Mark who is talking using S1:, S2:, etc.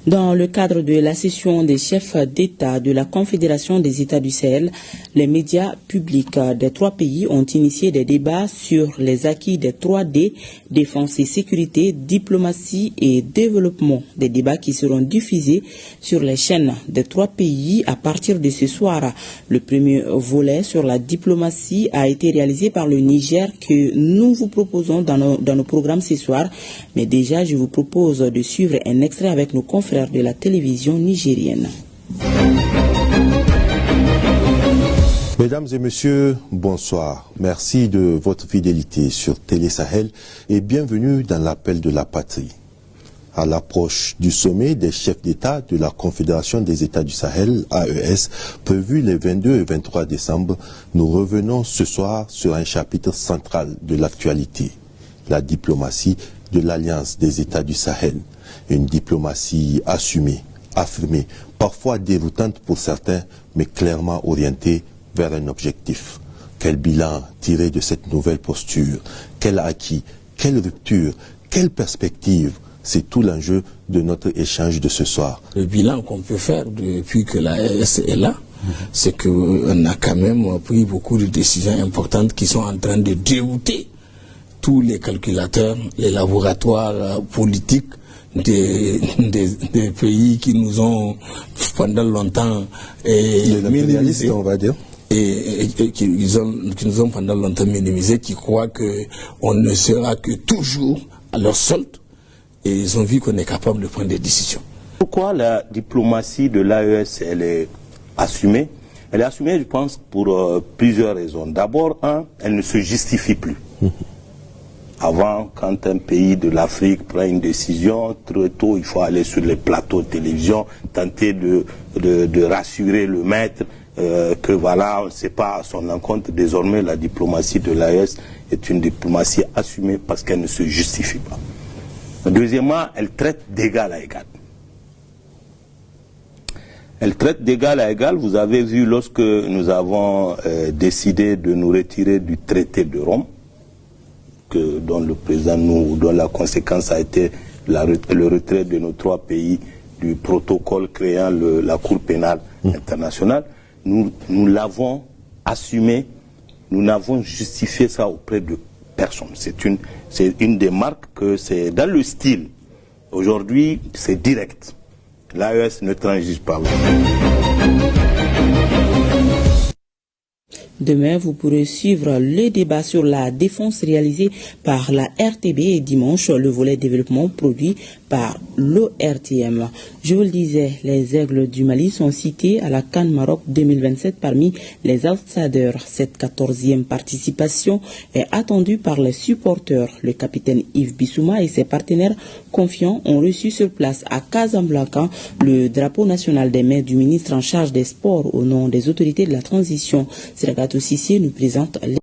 S1: Dans le cadre de la session des chefs d'État de la Confédération des États du Sahel, les médias publics des trois pays ont initié des débats sur les acquis des 3D, défense et sécurité, diplomatie et développement. Des débats qui seront diffusés sur les chaînes des trois pays à partir de ce soir. Le premier volet sur la diplomatie a été réalisé par le Niger que nous vous proposons dans nos programmes ce soir. Mais déjà, je vous propose de suivre un extrait avec nos confrères de la télévision nigérienne.
S2: Mesdames et messieurs, bonsoir. Merci de votre fidélité sur Télé Sahel et bienvenue dans l'appel de la patrie. À l'approche du sommet des chefs d'État de la Confédération des États du Sahel, AES, prévu les 22 et 23 décembre, nous revenons ce soir sur un chapitre central de l'actualité, la diplomatie de l'Alliance des États du Sahel. Une diplomatie assumée, affirmée, parfois déroutante pour certains, mais clairement orientée vers un objectif. Quel bilan tirer de cette nouvelle posture? Quel acquis? Quelle rupture? Quelle perspective? C'est tout l'enjeu de notre échange de ce soir.
S3: Le bilan qu'on peut faire depuis que l'AES est là, c'est qu'on a quand même pris beaucoup de décisions importantes qui sont en train de dérouter tous les calculateurs, les laboratoires politiques des pays qui nous ont pendant longtemps
S2: minimisés, on va dire,
S3: et qui nous ont pendant longtemps minimisés, qui croient qu'on ne sera que toujours à leur solde, et ils ont vu qu'on est capable de prendre des décisions.
S4: Pourquoi la diplomatie de l'AES elle est assumée? Elle est assumée, je pense, pour plusieurs raisons. D'abord, elle ne se justifie plus. Avant, quand un pays de l'Afrique prend une décision, très tôt, il faut aller sur les plateaux de télévision, tenter de rassurer le maître que voilà, on ne sait pas à son encontre. Désormais, la diplomatie de l'AES est une diplomatie assumée parce qu'elle ne se justifie pas. Deuxièmement, elle traite d'égal à égal. Elle traite d'égal à égal. Vous avez vu lorsque nous avons décidé de nous retirer du traité de Rome, dont le président dont la conséquence a été le retrait de nos trois pays du protocole créant la Cour pénale internationale, nous l'avons assumé, nous n'avons justifié ça auprès de personne. C'est une des marques que c'est dans le style. Aujourd'hui, c'est direct. L'AES ne transige pas.
S1: Demain, vous pourrez suivre le débat sur la défense réalisé par la RTB et dimanche, le volet développement produit par l'ORTM. Je vous le disais, les Aigles du Mali sont cités à la CAN Maroc 2027 parmi les outsiders. Cette 14e participation est attendue par les supporters. Le capitaine Yves Bissouma et ses partenaires confiants ont reçu sur place à Casablanca le drapeau national des mains du ministre en charge des sports au nom des autorités de la transition. Siragatou Sissi nous présente les